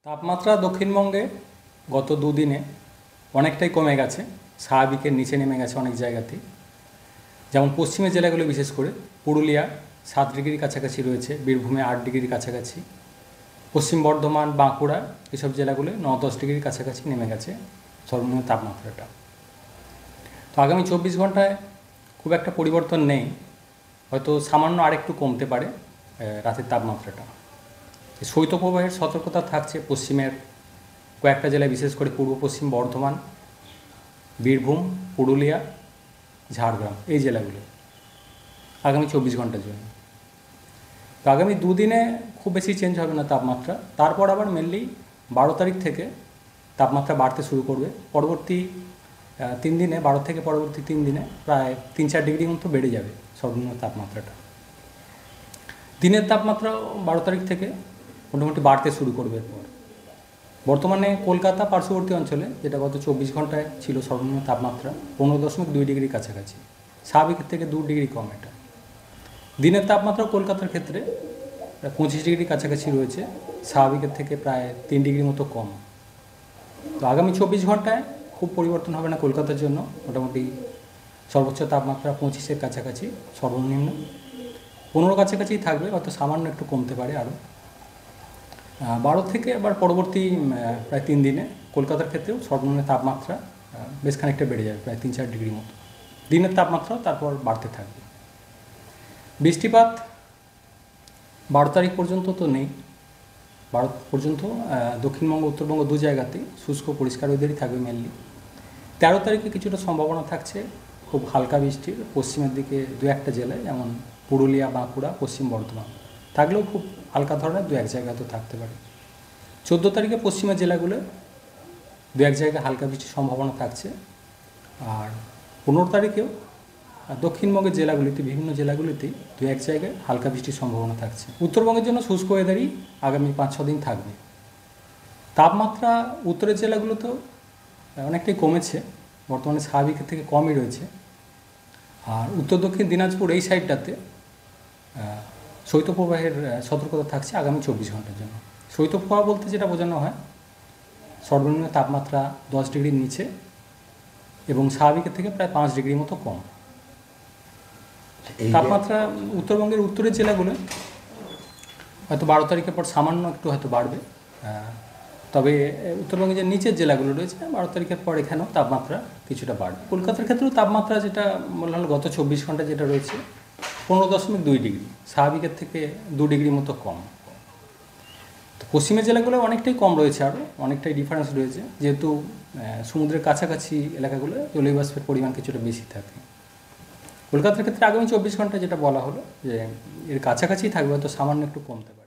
তাপমাত্রা দক্ষিণবঙ্গে গত দুদিনে অনেকটাই কমে গেছে, স্বাভাবিকের নিচে নেমে গেছে অনেক জায়গাতেই। যেমন পশ্চিমের জেলাগুলো বিশেষ করে পুরুলিয়া 7 ডিগ্রির কাছাকাছি রয়েছে, বীরভূমে 8 ডিগ্রির কাছাকাছি, পশ্চিম বর্ধমান বাঁকুড়া এসব জেলাগুলো 9-10 ডিগ্রির কাছাকাছি নেমে গেছে সর্বনিম্ন তাপমাত্রাটা। তো আগামী 24 ঘন্টায় খুব একটা পরিবর্তন নেই, হয়তো সামান্য আরেকটু কমতে পারে রাতের তাপমাত্রাটা। শৈত্যপ্রবাহের সতর্কতা থাকছে পশ্চিমের কয়েকটা জেলায়, বিশেষ করে পূর্ব পশ্চিম বর্ধমান, বীরভূম, পুরুলিয়া, ঝাড়গ্রাম এই জেলাগুলো আগামী 24 ঘন্টার জন্য। তো আগামী দুদিনে খুব বেশি চেঞ্জ হবে না তাপমাত্রা, তারপর আবার মেনলি 12 তারিখ থেকে তাপমাত্রা বাড়তে শুরু করবে। পরবর্তী 3 দিনে, 12 থেকে পরবর্তী 3 দিনে প্রায় 3-4 ডিগ্রি মতো বেড়ে যাবে সর্বনিম্ন তাপমাত্রাটা। দিনের তাপমাত্রা 12 তারিখ থেকে মোটামুটি বাড়তে শুরু করবে। এরপর বর্তমানে কলকাতা পার্শ্ববর্তী অঞ্চলে, যেটা গত 24 ঘন্টায় ছিল সর্বনিম্ন তাপমাত্রা 15.2 ডিগ্রির কাছাকাছি, স্বাভাবিকের থেকে 2 ডিগ্রি কম। এটা দিনের তাপমাত্রা কলকাতার ক্ষেত্রে 25 ডিগ্রির কাছাকাছি রয়েছে, স্বাভাবিকের থেকে প্রায় 3 ডিগ্রি মতো কম। তো আগামী 24 ঘন্টায় খুব পরিবর্তন হবে না কলকাতার জন্য, মোটামুটি সর্বোচ্চ তাপমাত্রা 25-এর কাছাকাছি, সর্বনিম্ন 15 কাছাকাছি থাকবে, হয়তো সামান্য একটু কমতে পারে আরও। 12 থেকে আবার পরবর্তী প্রায় 3 দিনে কলকাতার ক্ষেত্রেও সর্বনিম্ন তাপমাত্রা বেশ খানিকটা বেড়ে যাবে, প্রায় 3-4 ডিগ্রি মতো। দিনের তাপমাত্রাও তারপর বাড়তে থাকবে। বৃষ্টিপাত 12 তারিখ পর্যন্ত তো নেই। 12 পর্যন্ত দক্ষিণবঙ্গ উত্তরবঙ্গ দু জায়গাতেই শুষ্ক পরিষ্কার ওয়েদারই থাকবে মেনলি। 13 তারিখে কিছুটা সম্ভাবনা থাকছে খুব হালকা বৃষ্টির, পশ্চিমের দিকে 2-1টা জেলায়, যেমন পুরুলিয়া, বাঁকুড়া, পশ্চিম বর্ধমান, থাকলেও খুব হালকা ধরনের 2-1 জায়গায় তো থাকতে পারে। 14 তারিখে পশ্চিমের জেলাগুলো 2-1 জায়গায় হালকা বৃষ্টির সম্ভাবনা থাকছে। আর 15 তারিখেও দক্ষিণবঙ্গের জেলাগুলিতে, বিভিন্ন জেলাগুলিতেই 2-1 জায়গায় হালকা বৃষ্টির সম্ভাবনা থাকছে। উত্তরবঙ্গের জন্য শুষ্ক ওয়েদারই আগামী 5-6 দিন থাকবে। তাপমাত্রা উত্তরের জেলাগুলোতেও অনেকটাই কমেছে, বর্তমানে স্বাভাবিকের থেকে কমই রয়েছে। আর উত্তর দক্ষিণ দিনাজপুর এই সাইডটাতে শৈত্যপ্রবাহের সতর্কতা থাকছে আগামী 24 ঘন্টার জন্য। শৈত্যপ্রবাহ বলতে যেটা বোঝানো হয়, সর্বনিম্ন তাপমাত্রা 10 ডিগ্রির নিচে এবং স্বাভাবিকের থেকে প্রায় 5 ডিগ্রি মতো কম। তাপমাত্রা উত্তরবঙ্গের উত্তরের জেলাগুলো হয়তো 12 তারিখের পর সামান্য একটু হয়তো বাড়বে, তবে উত্তরবঙ্গের যে নিচের জেলাগুলো রয়েছে 12 তারিখের পর এখানেও তাপমাত্রা কিছুটা বাড়বে। কলকাতার ক্ষেত্রেও তাপমাত্রা যেটা বললাম গত 24 ঘন্টা যেটা রয়েছে 15.2 ডিগ্রি, স্বাভাবিকের থেকে 2 ডিগ্রি মতো কম। তো পশ্চিমের জেলাগুলো অনেকটাই কম রয়েছে, আরও অনেকটাই ডিফারেন্স রয়েছে, যেহেতু সমুদ্রের কাছাকাছি এলাকাগুলো জলীয় বাষ্পের পরিমাণ কিছুটা বেশি থাকে। কলকাতার ক্ষেত্রে আগামী 24 ঘন্টা যেটা বলা হলো যে এর কাছাকাছি থাকবে, হয়তো সামান্য একটু কমতে পারে।